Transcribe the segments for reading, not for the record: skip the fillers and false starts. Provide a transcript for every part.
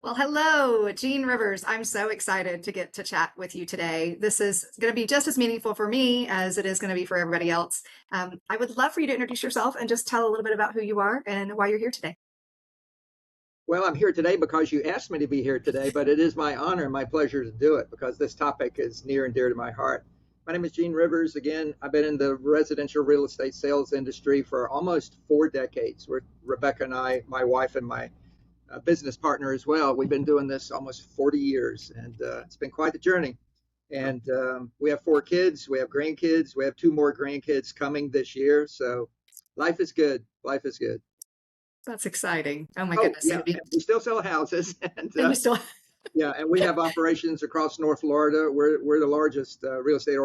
Well, hello, Jean Rivers. I'm so excited to get to chat with you today. This is going to be just as meaningful for me as it is going to be for everybody else. I would love for you to introduce yourself and just tell a little bit about who you are and why you're here today. Well, I'm here today because you asked me to be here today, but it is my honor and my pleasure to do it because this topic is near and dear to my heart. My name is Gene Rivers. Again, I've been in the residential real estate sales industry for almost 4 decades. Rebecca and I, my wife and my business partner as well, we've been doing this almost 40 years, and it's been quite the journey. And we have 4 kids, we have grandkids, we have 2 more grandkids coming this year. So life is good. Life is good. That's exciting. Oh my Oh, goodness. yeah, and we still sell houses, and And you still, yeah, and we have operations across North Florida. We're the largest real estate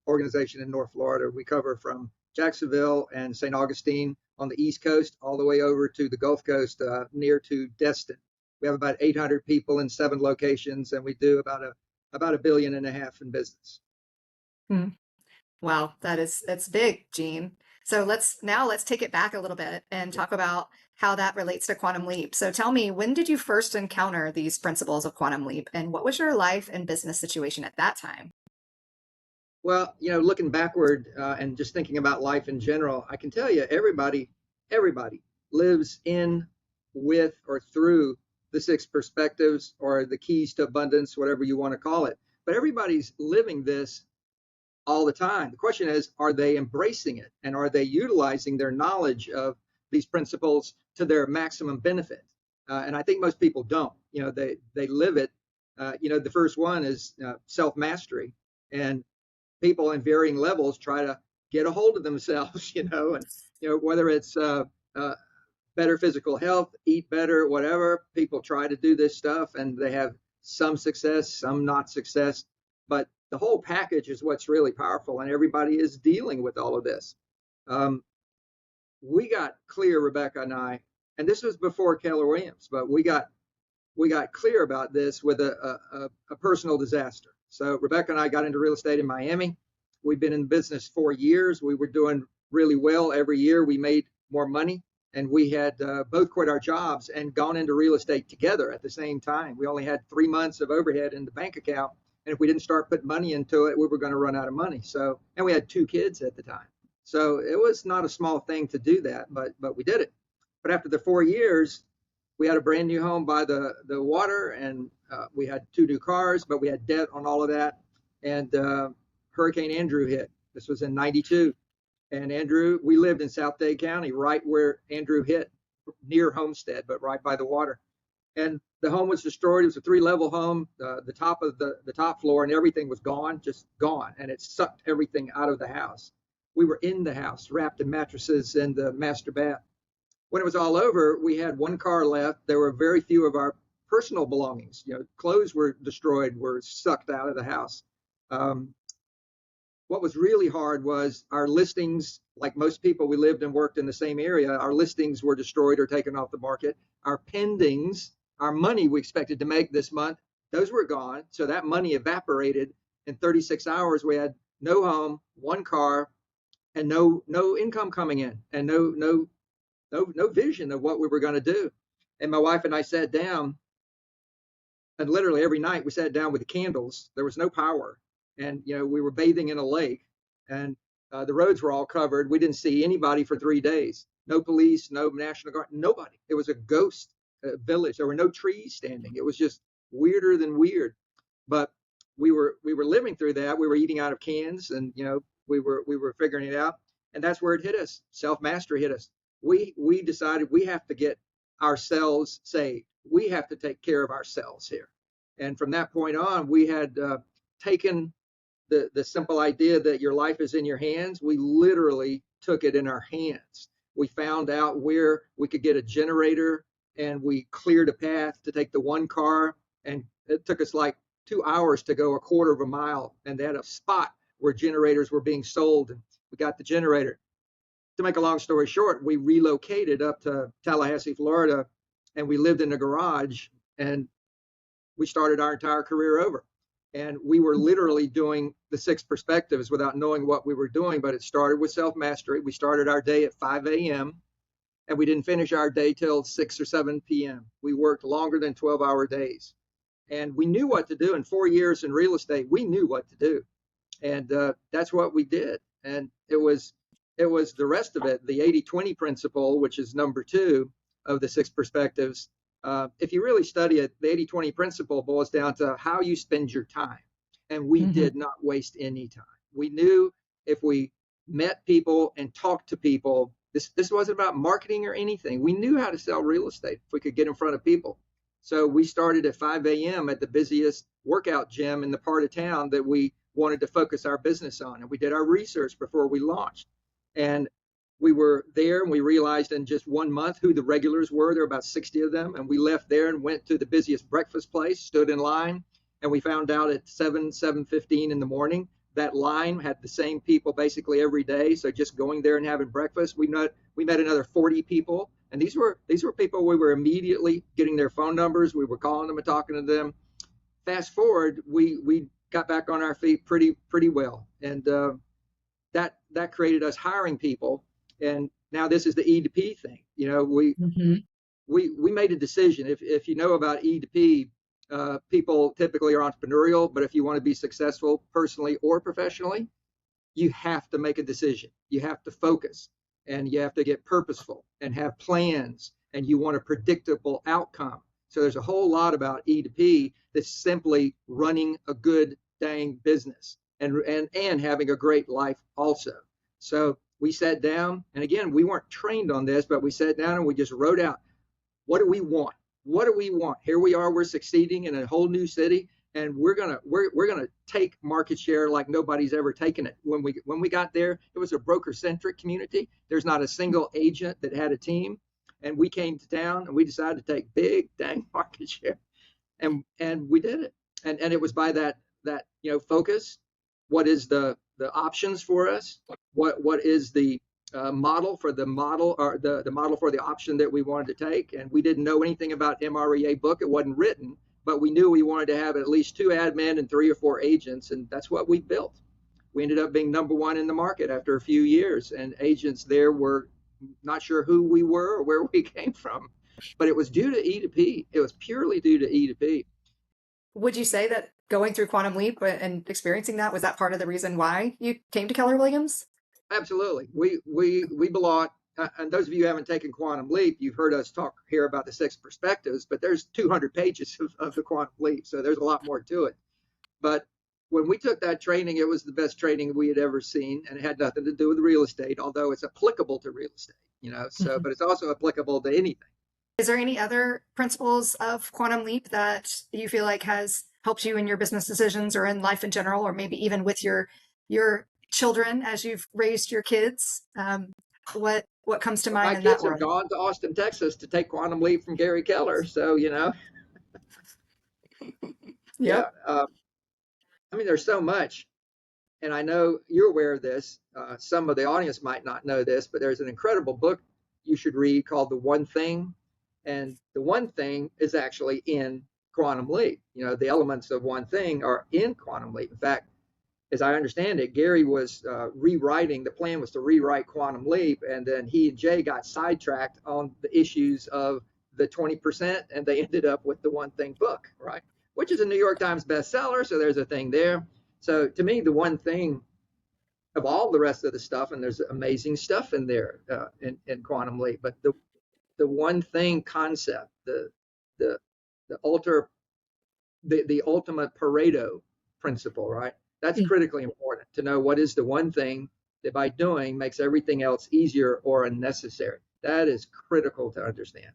organization in North Florida. We cover from Jacksonville and St. Augustine on the East Coast all the way over to the Gulf Coast near to Destin. We have about 800 people in 7 locations, and we do about 1.5 billion in business. Hmm. Wow, that's big, Jean. So let's take it back a little bit and talk about how that relates to Quantum Leap. So tell me, when did you first encounter these principles of Quantum Leap, and what was your life and business situation at that time? Well, looking backward and just thinking about life in general, I can tell you everybody lives in, with, or through the 6 perspectives or the keys to abundance, whatever you want to call it. But everybody's living this all the time. The question is, are they embracing it and are they utilizing their knowledge of these principles to their maximum benefit? And I think most people don't. They live it. The first one is self mastery, and people in varying levels try to get a hold of themselves, and whether it's uh, better physical health, eat better, whatever. People try to do this stuff, and they have some success, some not success, but the whole package is what's really powerful, and everybody is dealing with all of this. Um, we got clear, Rebecca and I, and this was before Keller Williams, but we got clear about this with a personal disaster. So Rebecca and I got into real estate in Miami. We've been in business 4 years. We were doing really well every year. We made more money, and we had both quit our jobs and gone into real estate together at the same time. We only had 3 months of overhead in the bank account, and if we didn't start putting money into it, we were going to run out of money. So, and we had 2 kids at the time. So it was not a small thing to do that, but we did it. But after the 4 years, we had a brand new home by the water, and we had 2 new cars, but we had debt on all of that. And Hurricane Andrew hit. This was in '92, and Andrew, we lived in South Dade County, right where Andrew hit, near Homestead, but right by the water. And the home was destroyed. It was a 3-level home. The top of the top floor and everything was gone, just gone, and it sucked everything out of the house. We were in the house, wrapped in mattresses in the master bath. When it was all over, we had 1 car left. There were very few of our personal belongings. Clothes were destroyed, were sucked out of the house. Um, what was really hard was our listings. Like most people, we lived and worked in the same area. Our listings were destroyed or taken off the market. Our pendings, our money we expected to make this month, those were gone. So that money evaporated in 36 hours. We had no home, 1 car, and no income coming in, and no vision of what we were going to do. And my wife and I sat down, and literally every night we sat down with the candles. There was no power, and we were bathing in a lake, and the roads were all covered. We didn't see anybody for 3 days. No police, no National Guard, nobody. It was a ghost village. There were no trees standing. It was just weirder than weird. But we were living through that. We were eating out of cans, and we were figuring it out. And that's where it hit us. Self mastery hit us. We decided we have to get ourselves saved. We have to take care of ourselves here. And from that point on, we had taken the simple idea that your life is in your hands. We literally took it in our hands. We found out where we could get a generator, and we cleared a path to take the 1 car. And it took us like 2 hours to go a quarter of a mile. And they had a spot where generators were being sold. And we got the generator. To make a long story short, we relocated up to Tallahassee, Florida, and we lived in a garage, and we started our entire career over. And we were literally doing the 6 perspectives without knowing what we were doing, but it started with self mastery. We started our day at 5 a.m. and we didn't finish our day till 6 or 7 p.m. We worked longer than 12-hour days. And we knew what to do. In 4 years in real estate, we knew what to do. And that's what we did. And it was the rest of it, the 80-20 principle, which is number two of the six perspectives. If you really study it, the 80-20 principle boils down to how you spend your time. And we Hmm. did not waste any time. We knew if we met people and talked to people, this wasn't about marketing or anything. We knew how to sell real estate if we could get in front of people. So we started at 5 a.m. at the busiest workout gym in the part of town that we wanted to focus our business on. And we did our research before we launched. And we were there and we realized in just 1 month who the regulars were. There were about 60 of them. And we left there and went to the busiest breakfast place, stood in line, and we found out at 7:15 in the morning that line had the same people basically every day. So just going there and having breakfast, we met another 40 people, and these were people we were immediately getting their phone numbers. We were calling them and talking to them. Fast forward, we got back on our feet pretty well, and that created us hiring people. And now this is the E to P thing. Hmm. We made a decision. If you know about E to P, people typically are entrepreneurial, but if you want to be successful personally or professionally, you have to make a decision. You have to focus, and you have to get purposeful and have plans, and you want a predictable outcome. So there's a whole lot about E to P that's simply running a good dang business and having a great life also. So we sat down, and again, we weren't trained on this, but we sat down and we just wrote out, what do we want? What do we want? Here we are, we're succeeding in a whole new city, and we're gonna take market share like nobody's ever taken it. When we got there, it was a broker centric community. There's not a single agent that had a team, and we came to town and we decided to take big dang market share, and we did it. And it was by that focus. What is the options for us? What is the model for the model, or the model for the option that we wanted to take? And we didn't know anything about MREA book. It wasn't written, but we knew we wanted to have at least 2 admin and 3 or 4 agents, and that's what we built. We ended up being number one in the market after a few years, and agents there were not sure who we were or where we came from, but it was due to E to P. It was purely due to E to P. Would you say that going through Quantum Leap and experiencing that, was that part of the reason why you came to Keller Williams? Absolutely. We belong. And those of you who haven't taken Quantum Leap, you've heard us talk here about the 6 perspectives, but there's 200 pages of the Quantum Leap, so there's a lot more to it. But when we took that training, it was the best training we had ever seen, and it had nothing to do with real estate, although it's applicable to real estate. So, Mhm. but it's also applicable to anything. Is there any other principles of Quantum Leap that you feel like has helped you in your business decisions or in life in general, or maybe even with your children as you've raised your kids? What comes to Well, my mind in that kids have world? gone to Austin, Texas to take Quantum Leap from Gary Keller. So, yeah. Yep. I mean, there's so much. And I know you're aware of this. Some of the audience might not know this, but there's an incredible book you should read called The One Thing. And the one thing is actually in Quantum Leap. The elements of one thing are in Quantum Leap. In fact, as I understand it, Gary was rewriting, the plan was to rewrite Quantum Leap, and then he and Jay got sidetracked on the issues of the 20%, and they ended up with the One Thing book, right? Which is a New York Times bestseller, so there's a thing there. So to me, the one thing of all the rest of the stuff, and there's amazing stuff in there in Quantum Leap, but the one thing concept, the the ultra the ultimate Pareto principle, right? That's critically important to know what is the one thing that by doing makes everything else easier or unnecessary. That is critical to understand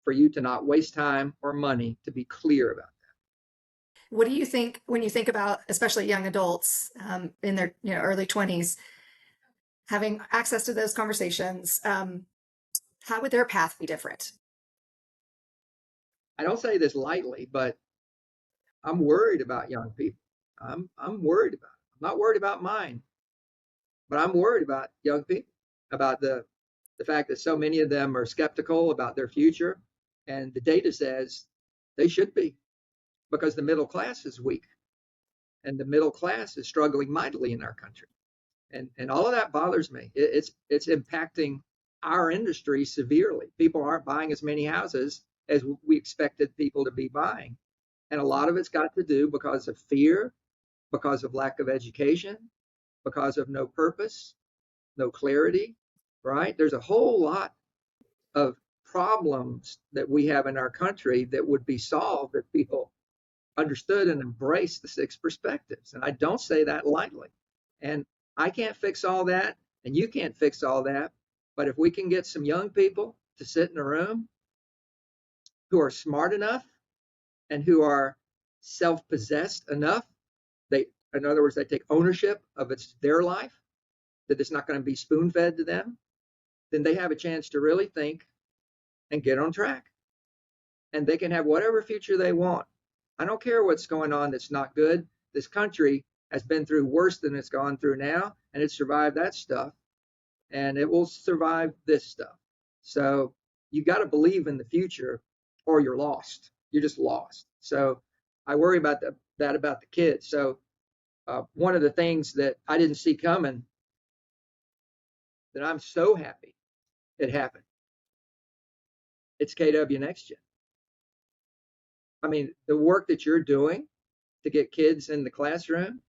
for you to not waste time or money, to be clear about What do you think when you think about, especially young adults in their early 20s, having access to those conversations? How would their path be different? that. I don't say this lightly, but I'm worried about young people. I'm worried about it. I'm not worried about mine, but I'm worried about young people, about the fact that so many of them are skeptical about their future, and the data says they should be, because the middle class is weak, and the middle class is struggling mightily in our country, and all of that bothers me. It's impacting our industry severely. People aren't buying as many houses as we expected people to be buying. And a lot of it's got to do because of fear, because of lack of education, because of no purpose, no clarity, right? There's a whole lot of problems that we have in our country that would be solved if people understood and embraced the six perspectives. And I don't say that lightly. And I can't fix all that, and you can't fix all that. But if we can get some young people to sit in a room who are smart enough and who are self-possessed enough, they, in other words, they take ownership of it's their life, that it's not going to be spoon-fed to them, then they have a chance to really think and get on track. And they can have whatever future they want. I don't care what's going on that's not good. This country has been through worse than it's gone through now, and it survived that stuff, and it will survive this stuff. So you got to believe in the future, or you're lost. You're just lost. So I worry about that about the kids. So one of the things that I didn't see coming that I'm so happy it happened. It's KW Next Gen. I mean, the work that you're doing to get kids in the classroom,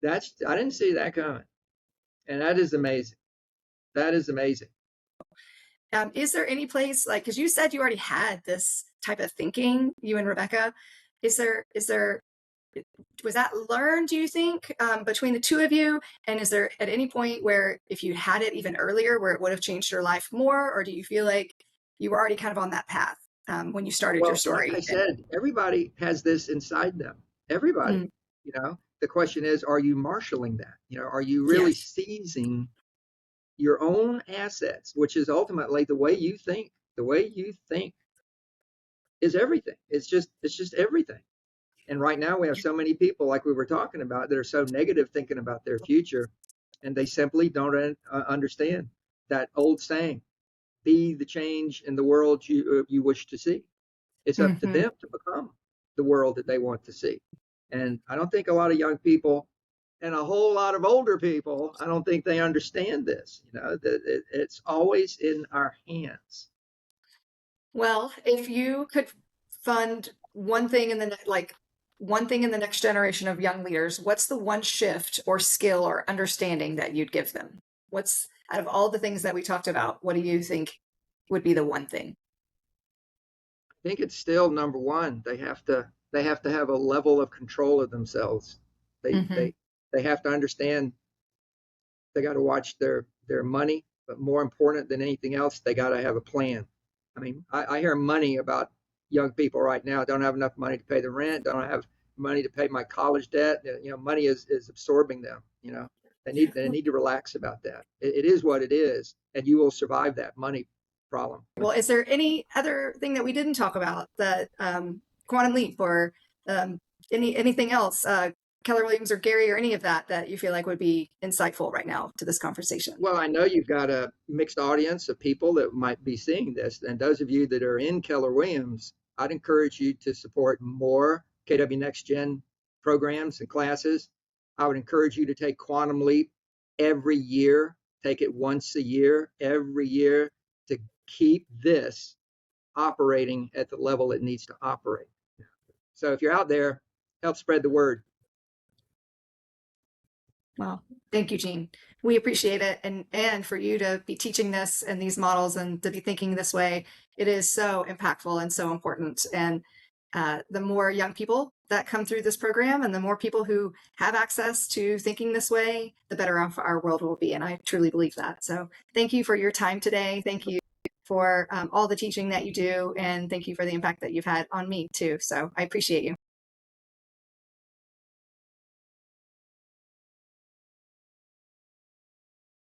I didn't see that coming. And that is amazing. That is amazing. Is there any place like, because you said you already had this type of thinking, you and Rebecca, is there was that learned, do you think, between the two of you? And is there at any point where if you had it even earlier, where it would have changed your life more? Or do you feel like you were already kind of on that path when you started your Well, like I story? said, everybody has this inside them. Everybody, Mm, you know, the question is, are you marshaling that? You know, are you really yes. seizing your own assets, which is ultimately the way you think. The way you think is everything. It's just everything. And right now we have so many people, like we were talking about, that are so negative thinking about their future, and they simply don't understand that old saying: "Be the change in the world you wish to see." It's up to Hmm. them to become the world that they want to see. And I don't think a lot of young people and a whole lot of older people, I don't think they understand this. You know, that it's always in our hands. Well, if you could fund one thing in the one thing in the next generation of young leaders, what's the one shift or skill or understanding that you'd give them? What's out of all the things that we talked about, what do you think would be the one thing? I think it's still number one. They have to have a level of control of themselves. They Hmm. they they have to understand they got to watch their money, but more important than anything else, they got to have a plan. I mean, I hear money about young people right now don't have enough money to pay the rent, don't have money to pay my college debt. You know, money is absorbing them. You know, they need to relax about that. It is what it is, and you will survive that money problem. Well, is there any other thing that we didn't talk about that quantum leap or um, anything else, Keller Williams or Gary or any of that that you feel like would be insightful right now to this conversation? Well, I know you've got a mixed audience of people that might be seeing this. And those of you that are in Keller Williams, I'd encourage you to support more KW Next Gen programs and classes. I would encourage you to take Quantum Leap every year, take it once a year, every year, to keep this operating at the level it needs to operate. So if you're out there, help spread the word. Well, thank you, Jean. We appreciate it. And for you to be teaching this and these models and to be thinking this way, it is so impactful and so important. And the more young people that come through this program and the more people who have access to thinking this way, the better off our world will be. And I truly believe that. So thank you for your time today. Thank you for all the teaching that you do. And thank you for the impact that you've had on me too. So I appreciate you.